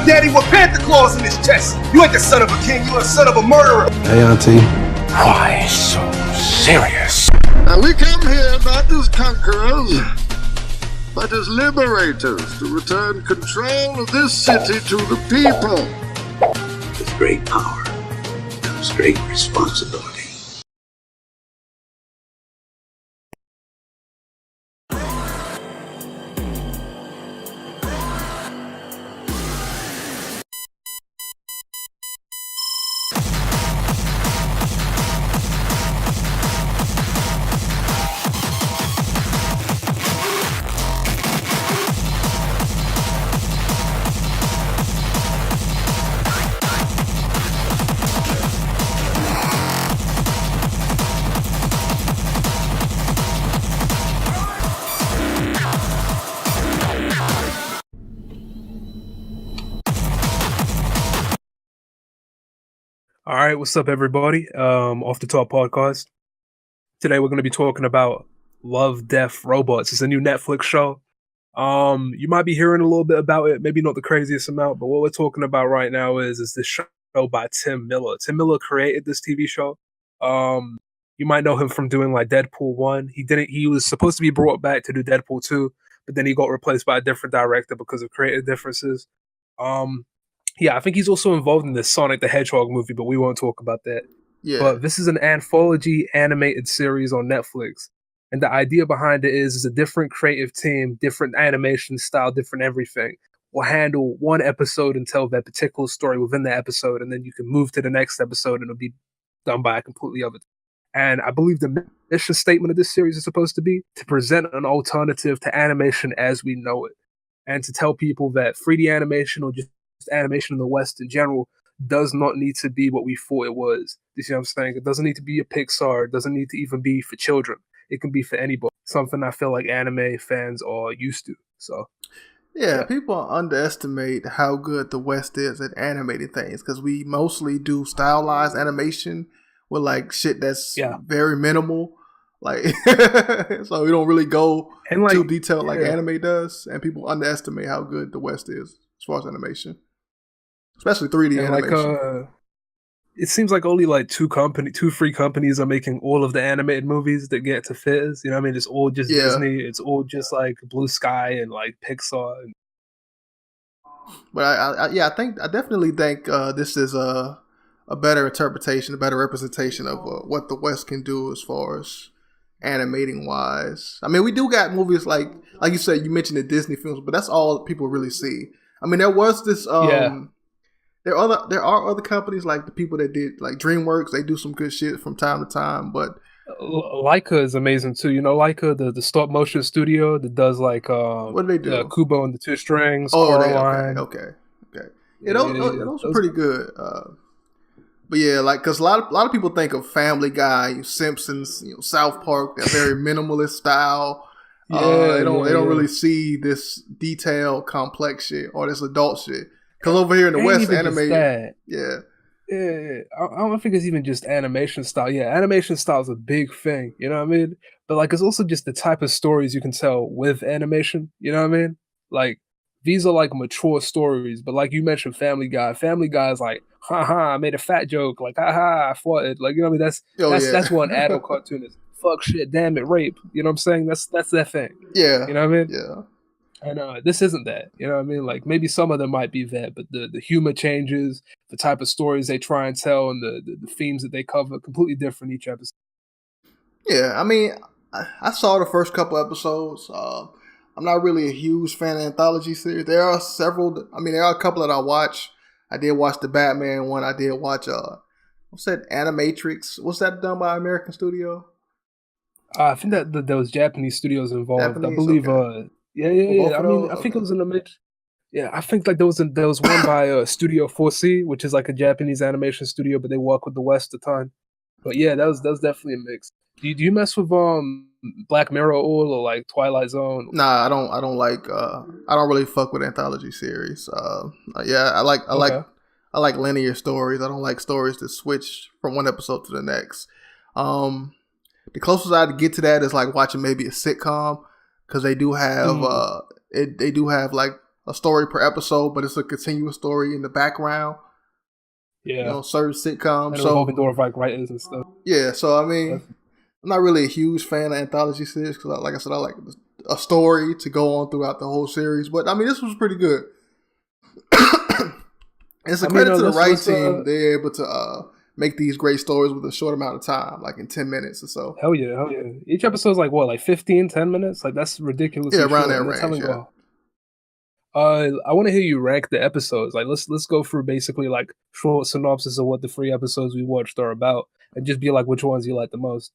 daddy with panther claws in his chest. You ain't the son of a king, you a son of a murderer. Hey, Auntie. Why so serious? And we come here not as conquerors, but as liberators to return control of this city to the people. With great power comes great responsibility. All right, what's up, everybody? Off the Top Podcast. Today we're going to be talking about Love, Death, Robots. It's a new Netflix show. You might be hearing a little bit about it, maybe not the craziest amount, but what we're talking about right now is this show by Tim Miller. Tim Miller created this TV show. You might know him from doing like Deadpool 1. He was supposed to be brought back to do Deadpool 2, but then he got replaced by a different director because of creative differences. Yeah, I think he's also involved in the Sonic the Hedgehog movie, but we won't talk about that. Yeah. But this is an anthology animated series on Netflix. And the idea behind it is a different creative team, different animation style, different everything will handle one episode and tell that particular story within the episode. And then you can move to the next episode and it'll be done by a completely other. And I believe the mission statement of this series is supposed to be to present an alternative to animation as we know it. And to tell people that 3D animation or just animation in the West in general does not need to be what we thought it was. You see what I'm saying? It doesn't need to be a Pixar. It doesn't need to even be for children. It can be for anybody. Something I feel like anime fans are used to. So, yeah. People underestimate how good the West is at animating things because we mostly do stylized animation with like shit that's very minimal. Like, so we don't really go too detailed like anime does, and people underestimate how good the West is as far as animation. Especially 3D animation. It seems like only like two free companies are making all of the animated movies that get to Fizz. You know what I mean? It's all just Disney. It's all just like Blue Sky and like Pixar. But I definitely think this is a better interpretation, a better representation of what the West can do as far as animating wise. I mean, we do got movies like you said, you mentioned the Disney films, but that's all people really see. I mean, there was this. There are other companies like the people that did like DreamWorks. They do some good shit from time to time, but Leica is amazing too. You know, Leica, the stop motion studio that does like what do they do? Kubo and the Two Strings. Okay. Yeah, those are pretty good. But yeah, like because a lot of people think of Family Guy, Simpsons, South Park, that very minimalist style. They don't really see this detailed, complex shit or this adult shit. Because over here in the West, animated, I don't think it's even just animation style. Yeah, animation style is a big thing. You know what I mean? But like, it's also just the type of stories you can tell with animation. You know what I mean? Like, these are like mature stories. But like you mentioned, Family Guy. Family Guy is like, haha, I made a fat joke. Like, haha, I fought it. Like, you know what I mean? That's what an adult cartoon is. Fuck, shit, damn it, rape. You know what I'm saying? That's that thing. Yeah. You know what I mean? Yeah. And this isn't that. You know what I mean? Like, maybe some of them might be that, but the humor changes, the type of stories they try and tell, and the themes that they cover, completely different each episode. Yeah, I mean, I saw the first couple episodes. I'm not really a huge fan of anthology series. There are several. I mean, there are a couple that I watch. I did watch the Batman one. I did watch what's that? Animatrix. What's that done by American Studio? I think that there was Japanese studios involved. Japanese, I believe. okay. Yeah. I mean, I think it was in a mix. Yeah, I think like there was one by Studio 4C, which is like a Japanese animation studio, but they work with the West a ton. But yeah, that was definitely a mix. Do you mess with Black Mirror or like Twilight Zone? Nah, I don't like. I don't really fuck with anthology series. I like linear stories. I don't like stories that switch from one episode to the next. The closest I get to that is like watching maybe a sitcom, because they do have they do have like a story per episode, but it's a continuous story in the background. Yeah. You know, certain sitcoms. And so revolving door of like writers and stuff. yeah, so I mean, I'm not really a huge fan of anthology series because, like I said, I like a story to go on throughout the whole series. But I mean, this was pretty good. It's a credit to the right team. They're able to make these great stories with a short amount of time, like in 10 minutes or so. Hell yeah. Each episode's like what, like 15, 10 minutes? Like that's ridiculous. Yeah, around that range. Yeah. I want to hear you rank the episodes. Like let's go through basically like short synopsis of what the 3 episodes we watched are about, and just be like which ones you like the most.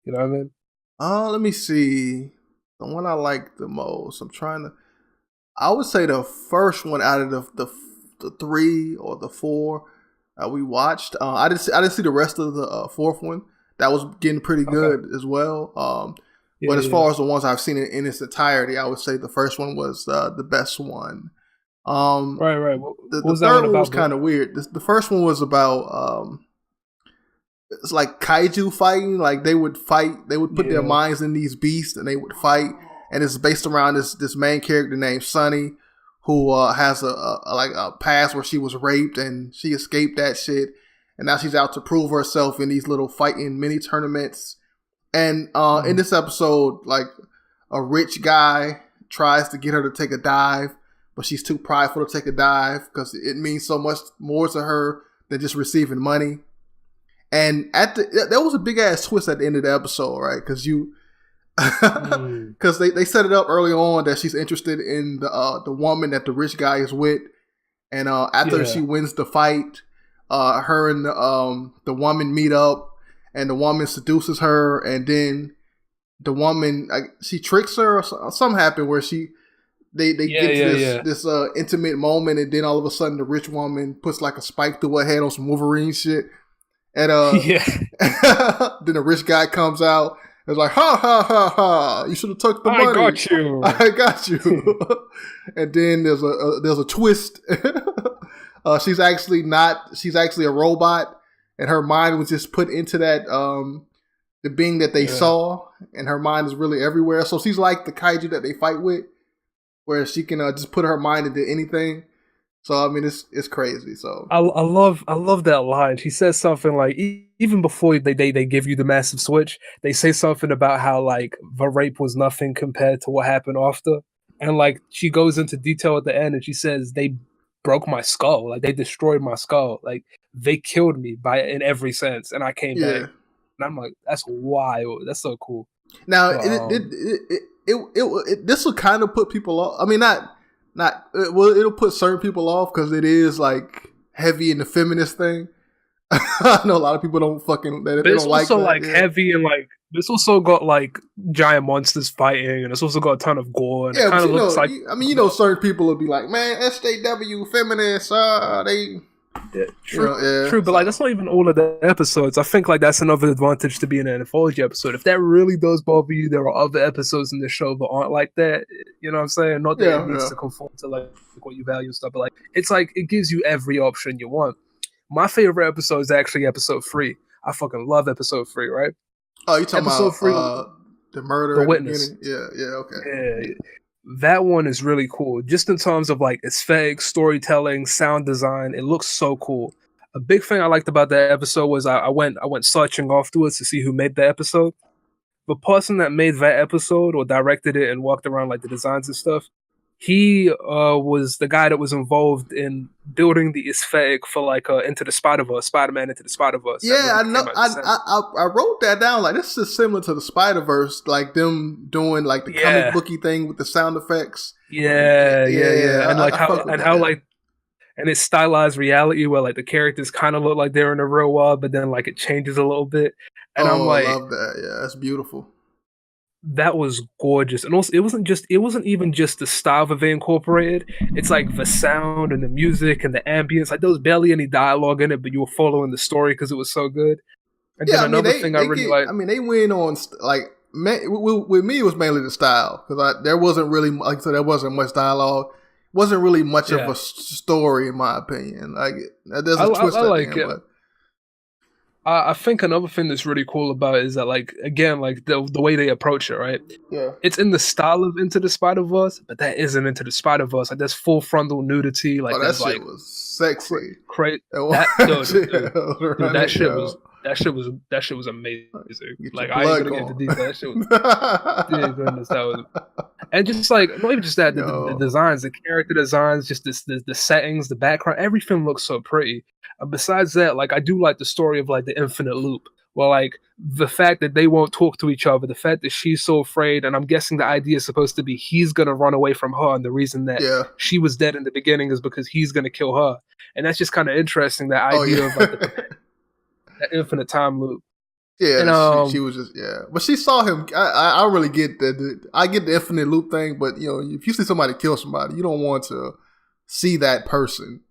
You know what I mean? Let me see. The one I like the most. I would say the first one out of the 3 or the 4 we watched. I didn't see the rest of the 4th one. That was getting pretty good as well. But as far as the ones I've seen in its entirety, I would say the first one was the best one. Right. The third one was kind of weird. The first one was about it's like kaiju fighting. Like they would fight. They would put their minds in these beasts and they would fight. And it's based around this main character named Sunny, who has a past where she was raped and she escaped that shit. And now she's out to prove herself in these little fighting mini tournaments. And in this episode, like a rich guy tries to get her to take a dive, but she's too prideful to take a dive because it means so much more to her than just receiving money. And there was a big ass twist at the end of the episode, right? Because they set it up early on that she's interested in the woman that the rich guy is with, and after she wins the fight, her and the woman meet up. And the woman seduces her, and then the woman she tricks her, or something happened where they get to this intimate moment, and then all of a sudden the rich woman puts like a spike through her head on some Wolverine shit, and then the rich guy comes out and is like, ha ha ha ha, you should have took the money. I got you. And then there's a twist. She's actually a robot. And her mind was just put into that, the being that they saw, and her mind is really everywhere. So she's like the kaiju that they fight with, where she can just put her mind into anything. So I mean, it's crazy. So I love that line. She says something like, even before they give you the massive switch, they say something about how like the rape was nothing compared to what happened after, and like she goes into detail at the end, and she says they broke my skull, like they destroyed my skull, like they killed me in every sense, and I came back, and I'm like, that's wild. That's so cool. Now this will kind of put people off. I mean, it'll put certain people off because it is like heavy in the feminist thing. I know a lot of people don't fucking. They don't like. It's also like heavy and like. It's also got like giant monsters fighting, and it's also got a ton of gore. And it kind of looks like. I mean, certain people will be like, "Man, SJW feminists, they." Yeah, true, but like that's not even all of the episodes. I think like that's another advantage to being an anthology episode. If that really does bother you, there are other episodes in the show that aren't like that. You know what I'm saying? Not that it needs to conform to like what you value and stuff, but like it's like it gives you every option you want. My favorite episode is actually episode 3. I fucking love episode 3, right? Oh, you talking episode about 3, the murder, the witness? Okay. Yeah, that one is really cool. Just in terms of like aesthetic, storytelling, sound design, it looks so cool. A big thing I liked about that episode was I went searching afterwards to see who made the episode. The person that made that episode or directed it and walked around like the designs and stuff, he was the guy that was involved in building the aesthetic for like Into the Spider-Verse, Spider-Man Into the Spider-Verse. Yeah, I know. I wrote that down. Like this is similar to the Spider-Verse, like them doing like the comic booky thing with the sound effects. Yeah. And like and it's stylized reality where like the characters kind of look like they're in the real world, but then like it changes a little bit. And I'm like, I love that. Yeah, that's beautiful. That was gorgeous. And also it wasn't even just the style that they incorporated. It's like the sound and the music and the ambience. Like there was barely any dialogue in it, but you were following the story because it was so good. And then another thing I really like. I mean, they went on like with me. It was mainly the style because there wasn't really, like I said, there wasn't much dialogue. Wasn't really much of a story in my opinion. Like there's a twist. I like it. I think another thing that's really cool about it is that, like, again, like the way they approach it, right? Yeah. It's in the style of Into the Spider-Verse, but that isn't Into the Spider-Verse. Like, there's full frontal nudity. Like, Oh, that there's shit like was sexy. That shit was amazing. Get Like, your I ain't blood gonna get into going. detail. That shit was, dear goodness, that was, and just like not even just that, the Yo. designs, the character designs, just the settings, the background, everything looks so pretty. Besides that, like I do like the story of like the infinite loop. Well, like the fact that they won't talk to each other, the fact that she's so afraid, and I'm guessing the idea is supposed to be he's gonna run away from her, and the reason that Yeah. she was dead in the beginning is because he's gonna kill her, and that's just kind of interesting. That Oh, idea yeah. of like that infinite time loop. Yeah, And, she was just but she saw him. I don't really get I get the infinite loop thing, but you know, if you see somebody kill somebody, you don't want to see that person.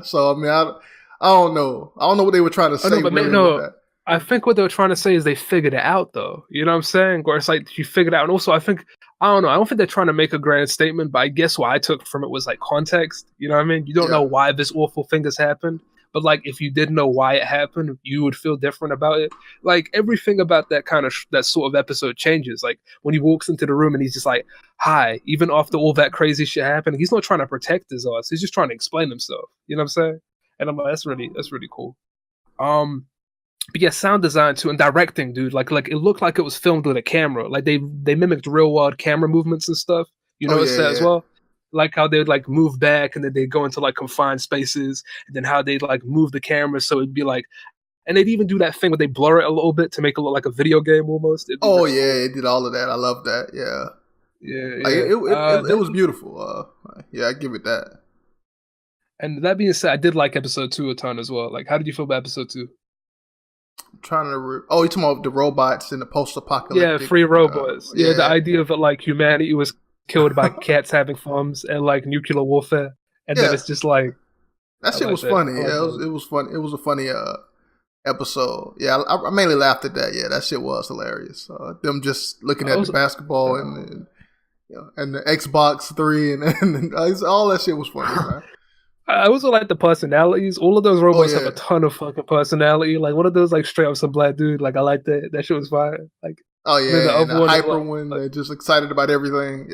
So I mean, I don't know. I don't know what they were trying to say. no, but really no, with that. I think what they were trying to say is they figured it out, though. You know what I'm saying? Or it's like you figured it out. And also, I don't know. I don't think they're trying to make a grand statement, but I guess what I took from it was like context. You know what I mean? You don't know why this awful thing has happened, but like if you didn't know why it happened, you would feel different about it. Like everything about that kind of that sort of episode changes. Like when he walks into the room and he's just like, "Hi," even after all that crazy shit happened, he's not trying to protect his ass. He's just trying to explain himself. You know what I'm saying? And I'm like, that's really cool. But yeah, sound design too, and directing, dude. Like it looked like it was filmed with a camera. Like they mimicked real world camera movements and stuff. You notice that as well? Like how they'd like move back and then they'd go into like confined spaces, and then how they'd like move the camera so it'd be like, and they'd even do that thing where they blur it a little bit to make it look like a video game almost. Oh yeah, it did all of that. I love that. Yeah, yeah. Like, it was beautiful. Yeah, I give it that. And that being said, I did like episode 2 a ton as well. Like, how did you feel about episode 2? I'm trying to. You talking about the robots in the post-apocalyptic? Yeah, free robots. Yeah, the idea of it, like humanity was killed by cats having thumbs and like nuclear warfare, and then it's just like that shit was funny. Yeah, it was fun. It was a funny episode. Yeah, I mainly laughed at that. Yeah, that shit was hilarious. Them just looking at the basketball and the Xbox 3 and all that shit was funny, man. I also like the personalities. All of those robots have a ton of fucking personality. Like one of those, like straight up some black dude. Like I like that. That shit was fine. Like the hyper one. They're just excited about everything.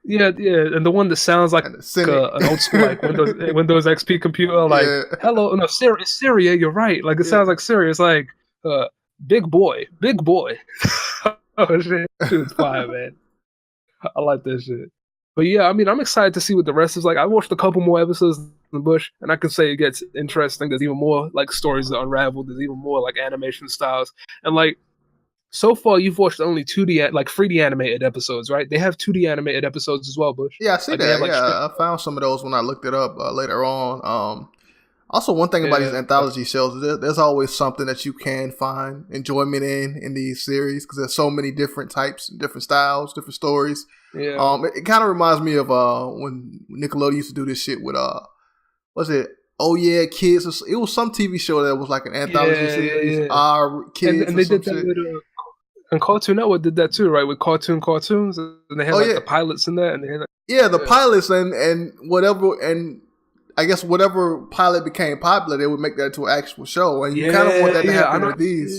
Yeah, and the one that sounds like an old school like Windows XP computer. Like hello, no Siri, it's Siri. Yeah, you're right. Like it sounds like Siri. It's like big boy. Oh shit, it's fire, man. I like that shit. But yeah, I mean, I'm excited to see what the rest is like. I watched a couple more episodes in the bush, and I can say it gets interesting. There's even more like stories that unravel. There's even more like animation styles, and like so far, you've watched only 2D, like 3D animated episodes, right? They have 2D animated episodes as well, Bush. Yeah, I see that. I found some of those when I looked it up later on. Also, one thing about these anthology shows, there's always something that you can find enjoyment in these series because there's so many different types, different styles, different stories. Yeah. It kind of reminds me of when Nickelodeon used to do this shit with was it? Oh yeah, Kids. It was some TV show that was like an anthology series. Kids, and they did that with and Cartoon Network did that too, right? With cartoons, and they had the pilots in there, and they had the pilots and whatever, and I guess whatever pilot became popular, they would make that into an actual show, and you kind of want that to happen with these,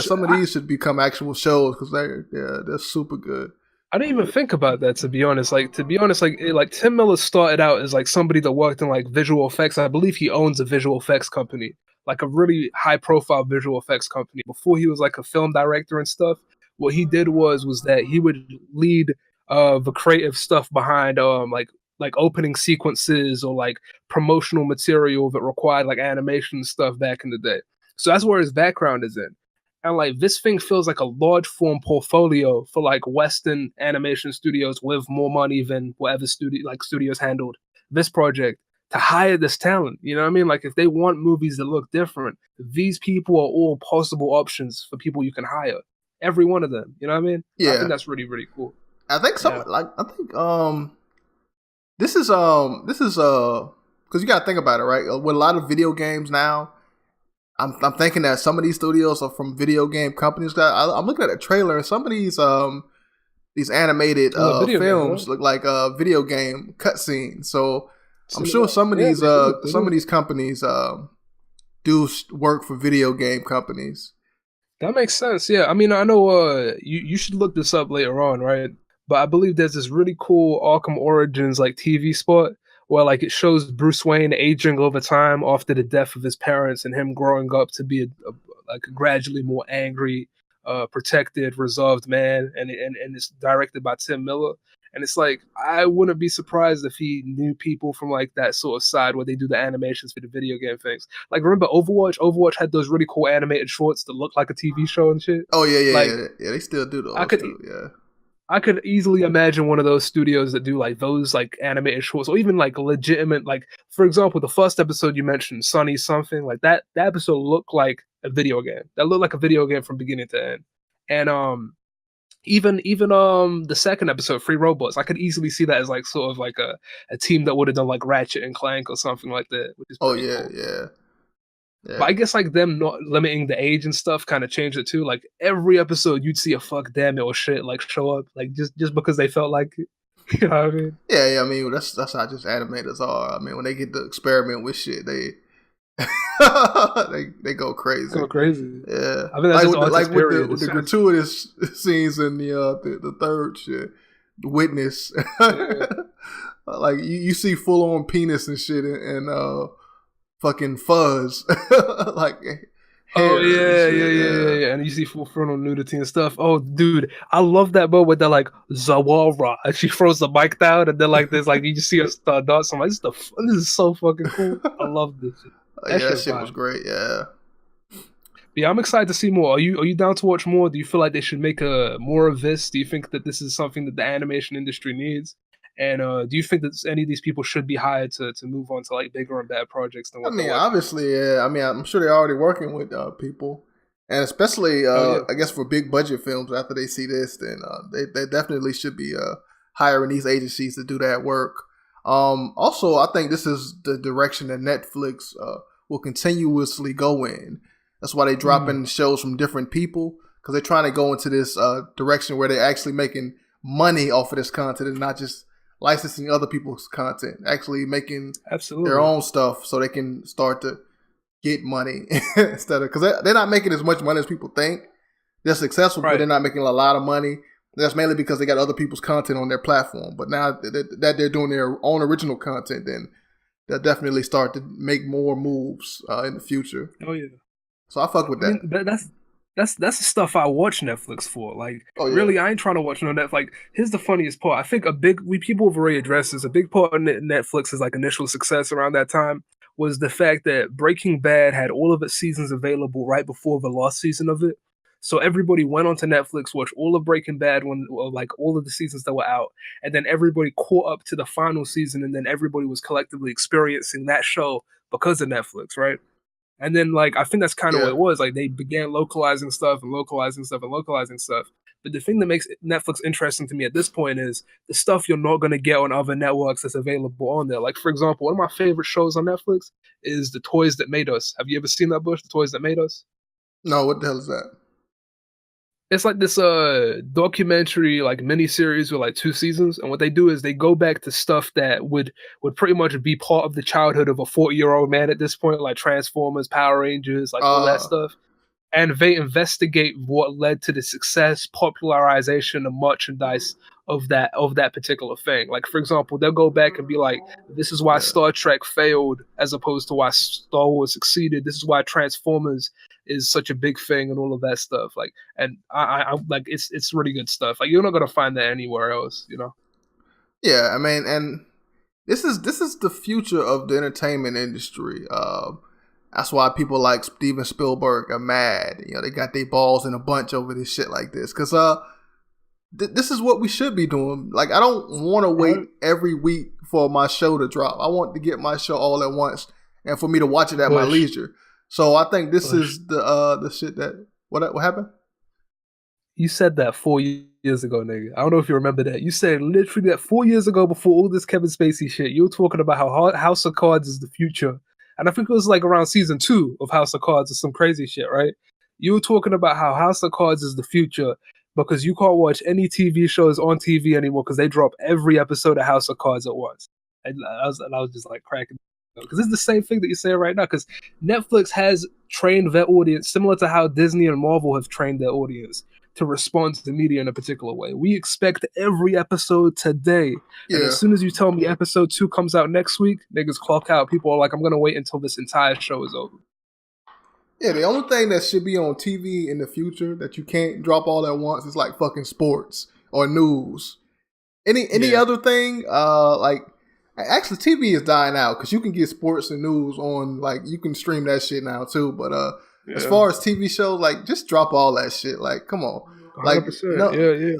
some of these should become actual shows because they're super good. I didn't even think about that, to be honest. Like Tim Miller started out as like somebody that worked in like visual effects. I believe he owns a visual effects company, like a really high profile visual effects company. Before he was like a film director and stuff, what he did was that he would lead the creative stuff behind like opening sequences or like promotional material that required like animation stuff back in the day. So that's where his background is in. And like this thing feels like a large form portfolio for like Western animation studios with more money than whatever studios handled this project to hire this talent. You know what I mean? Like if they want movies that look different, these people are all possible options for people you can hire. Every one of them. You know what I mean? Yeah. I think that's really, really cool. I think this is because you gotta think about it, right? With a lot of video games now, I'm thinking that some of these studios are from video game companies. I'm looking at a trailer, and some of these animated films look like video game cutscenes. So I'm sure some of these companies do work for video game companies. That makes sense. Yeah, I mean, I know you should look this up later on, right? But I believe there's this really cool Arkham Origins like TV spot where like it shows Bruce Wayne aging over time after the death of his parents and him growing up to be like a gradually more angry, protected, resolved man, and it's directed by Tim Miller. And it's like I wouldn't be surprised if he knew people from like that sort of side where they do the animations for the video game things. Like remember Overwatch? Overwatch had those really cool animated shorts that look like a TV show and shit. Oh yeah, like, yeah. They still do those. I could easily imagine one of those studios that do like those like animated shorts, or even like legitimate. Like for example, the first episode you mentioned, Sunny something like that. That episode looked like a video game. That looked like a video game from beginning to end. And even the second episode, Free Robots, I could easily see that as like sort of like a team that would have done like Ratchet and Clank or something like that. Which is cool. Yeah. But I guess like them not limiting the age and stuff kind of changed it too. Like every episode, you'd see a fuck damn it or shit like show up, like just because they felt like it. You know what I mean? Yeah. I mean that's how just animators are. I mean when they get to experiment with shit, they they go crazy. Go crazy. Yeah. I mean, that's with the gratuitous scenes in the third shit, the Witness. Yeah. Like you see full on penis and shit and fucking fuzz. Like oh yeah. And you see full frontal nudity and stuff. Oh dude, I love that moment where they're like Zawara and she throws the mic down and then like this like you just see her start dancing. I'm like, this is so fucking cool. I love this shit. That shit was great, yeah. Yeah, I'm excited to see more. Are you down to watch more? Do you feel like they should make more of this? Do you think that this is something that the animation industry needs? And do you think that any of these people should be hired to move on to like bigger and better projects than what obviously, yeah. I mean, I'm sure they're already working with people, and especially, I guess for big budget films. After they see this, then they definitely should be hiring these agencies to do that work. Also, I think this is the direction that Netflix will continuously go in. That's why they drop in shows from different people because they're trying to go into this direction where they're actually making money off of this content and not just licensing other people's content, actually making their own stuff so they can start to get money instead of, because they're not making as much money as people think. They're successful, but they're not making a lot of money. That's mainly because they got other people's content on their platform. But now that they're doing their own original content, then they'll definitely start to make more moves in the future. Oh yeah. So I fuck with that. I mean, that's the stuff I watch Netflix for. Like, really, I ain't trying to watch no Netflix. Like, here's the funniest part. I think people have already addressed this. A big part of Netflix's like initial success around that time was the fact that Breaking Bad had all of its seasons available right before the last season of it. So everybody went onto Netflix, watched all of Breaking Bad like all of the seasons that were out, and then everybody caught up to the final season, and then everybody was collectively experiencing that show because of Netflix, right? And then, like, I think that's kind of what it was. Like, they began localizing stuff. But the thing that makes Netflix interesting to me at this point is the stuff you're not going to get on other networks that's available on there. Like, for example, one of my favorite shows on Netflix is The Toys That Made Us. Have you ever seen that, Bush? The Toys That Made Us? No, what the hell is that? It's like this documentary, like miniseries with like 2 seasons, and what they do is they go back to stuff that would pretty much be part of the childhood of a 40-year-old man at this point, like Transformers, Power Rangers, like all that stuff, and they investigate what led to the success, popularization, and merchandise of that particular thing. Like, for example, they'll go back and be like, this is why Star Trek failed as opposed to why Star Wars succeeded. This is why Transformers is such a big thing and all of that stuff. Like, and I like it's really good stuff. Like, you're not gonna find that anywhere else, you know? Yeah, I mean, and this is the future of the entertainment industry. That's why people like Steven Spielberg are mad. You know, they got their balls in a bunch over this shit like this. Because this is what we should be doing. Like, I don't want to wait every week for my show to drop. I want to get my show all at once and for me to watch it at my leisure. So I think this is the shit that... What happened? You said that 4 years ago, nigga. I don't know if you remember that. You said literally that 4 years ago before all this Kevin Spacey shit. You were talking about how House of Cards is the future. And I think it was like around season 2 of House of Cards or some crazy shit, right? You were talking about how House of Cards is the future because you can't watch any TV shows on TV anymore because they drop every episode of House of Cards at once. And I was just like cracking Because it's the same thing that you're saying right now. Because Netflix has trained their audience similar to how Disney and Marvel have trained their audience to respond to the media in a particular way. We expect every episode today. And as soon as you tell me episode 2 comes out next week, niggas clock out. People are like, I'm going to wait until this entire show is over. Yeah, the only thing that should be on TV in the future that you can't drop all at once is like fucking sports or news. Any other thing, like actually TV is dying out because you can get sports and news on, like, you can stream that shit now too. But as far as TV shows, like, just drop all that shit. Like, come on, like,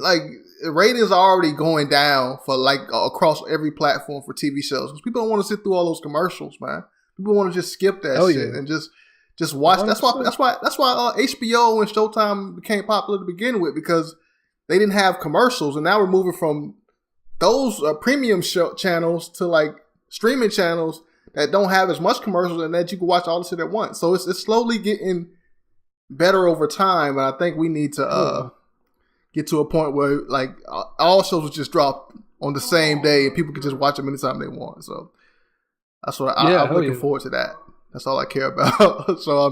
like ratings are already going down for like across every platform for TV shows because people don't want to sit through all those commercials, man. People want to just skip that shit and just watch. 100%. That's why HBO and Showtime became popular to begin with, because they didn't have commercials, and now we're moving from those premium channels to like streaming channels that don't have as much commercials and that you can watch all the shit at once. So it's slowly getting better over time, and I think we need to get to a point where like all shows will just drop on the same day and people can just watch them anytime they want. So that's what I'm looking forward to that. That's all I care about. So, I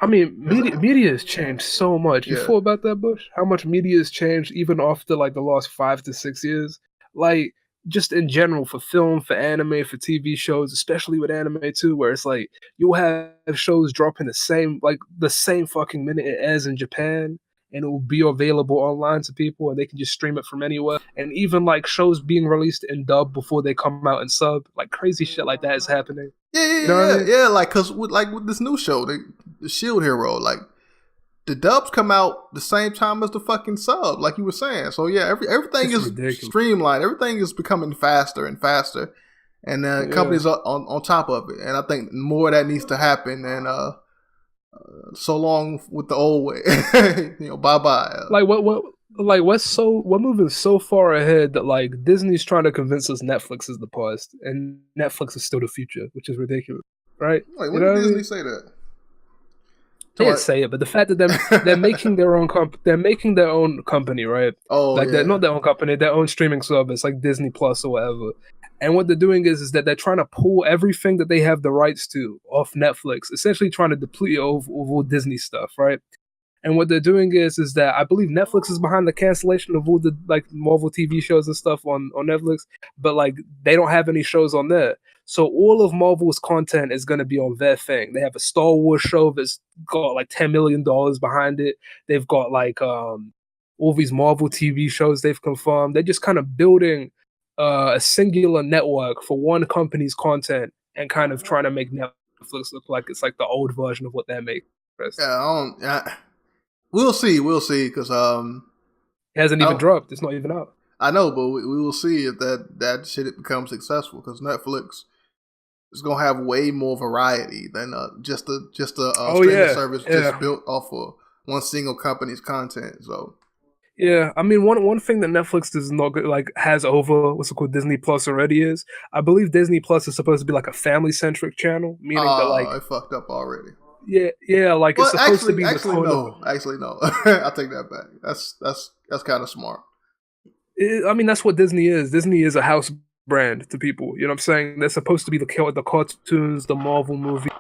mean, media has changed so much. You thought about that, Bush? How much media has changed even after like the last 5 to 6 years? Like, just in general, for film, for anime, for TV shows, especially with anime too, where it's like you'll have shows dropping the same fucking minute it airs in Japan, and it will be available online to people, and they can just stream it from anywhere. And even like shows being released in dub before they come out in sub, like crazy shit like that is happening. Yeah. Like, cause with this new show, the Shield Hero, like the dubs come out the same time as the fucking sub, like you were saying. So yeah, everything is ridiculous. Streamlined. Everything is becoming faster and faster, and companies are on top of it. And I think more of that needs to happen. And so long with the old way, bye bye. Like we're moving so far ahead that like Disney's trying to convince us Netflix is the past and Netflix is still the future, which is ridiculous, right? Like, when did Disney say that? They didn't say it, but the fact that they're making their own company, right? Oh, like they're not their own company, their own streaming service, like Disney Plus or whatever. And what they're doing is that they're trying to pull everything that they have the rights to off Netflix, essentially trying to deplete of all Disney stuff, right? And what they're doing is that I believe Netflix is behind the cancellation of all the like Marvel TV shows and stuff on Netflix, but like they don't have any shows on there. So all of Marvel's content is going to be on their thing. They have a Star Wars show that's got like $10 million behind it. They've got like all these Marvel TV shows they've confirmed. They're just kind of building a singular network for one company's content and kind of trying to make Netflix look like it's like the old version of what they're making. We'll see, because it hasn't even dropped. It's not even out. I know, but we will see if that shit becomes successful, because Netflix is gonna have way more variety than just a streaming service just built off of one single company's content. So yeah, I mean one thing that Netflix does not has over what's it called Disney Plus already is I believe Disney Plus is supposed to be like a family centric channel, meaning that like it fucked up already. Yeah, like it's supposed to be. Actually, no. I take that back. That's kind of smart. I mean, that's what Disney is. Disney is a house brand to people. You know what I'm saying? They're supposed to be the cartoons, the Marvel movie,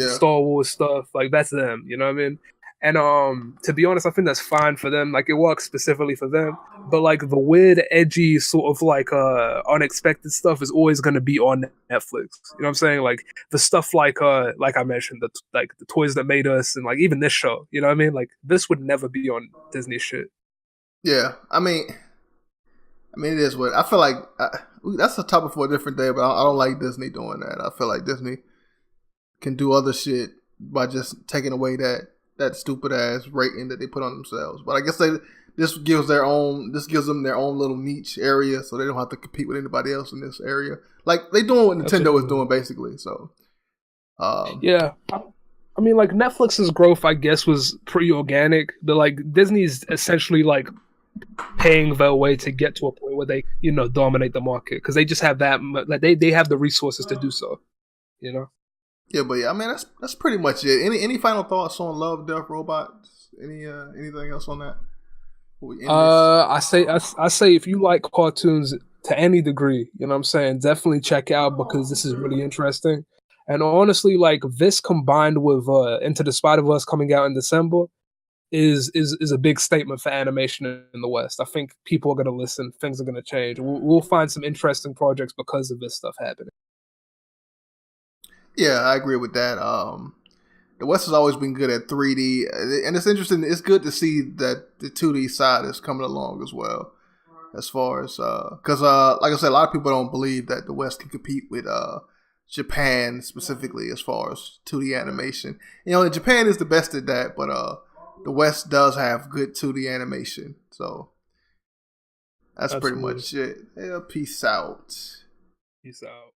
Star Wars stuff. Like that's them. You know what I mean? And to be honest, I think that's fine for them. Like it works specifically for them. But like the weird, edgy, sort of like unexpected stuff is always going to be on Netflix. You know what I'm saying? Like the stuff like I mentioned, the Toys That Made Us, and like even this show. You know what I mean? Like this would never be on Disney shit. Yeah, I mean, it is what I feel like. That's a topic for a different day, but I don't like Disney doing that. I feel like Disney can do other shit by just taking away that stupid ass rating that they put on themselves. But I guess this gives them their own little niche area, so they don't have to compete with anybody else in this area. Like they doing what Nintendo is doing basically. So yeah. I mean, like Netflix's growth, I guess, was pretty organic. But like Disney's essentially like paying their way to get to a point where they, dominate the market because they just have that. Like they have the resources to do so. Yeah, but I mean that's pretty much it. Any final thoughts on Love, Death, Robots? Anything else on that? I say if you like cartoons to any degree, you know what I'm saying, definitely check out because this is really interesting. And honestly, like this combined with Into the Spider-Verse coming out in December is a big statement for animation in the West. I think people are going to listen. Things are going to change. We'll find some interesting projects because of this stuff happening. Yeah, I agree with that. The West has always been good at 3D, and it's interesting. It's good to see that the 2D side is coming along as well. As far as because like I said, a lot of people don't believe that the West can compete with Japan specifically as far as 2D animation. You know, Japan is the best at that, but the West does have good 2D animation. So that's Absolutely. pretty much it. Yeah, peace out. Peace out.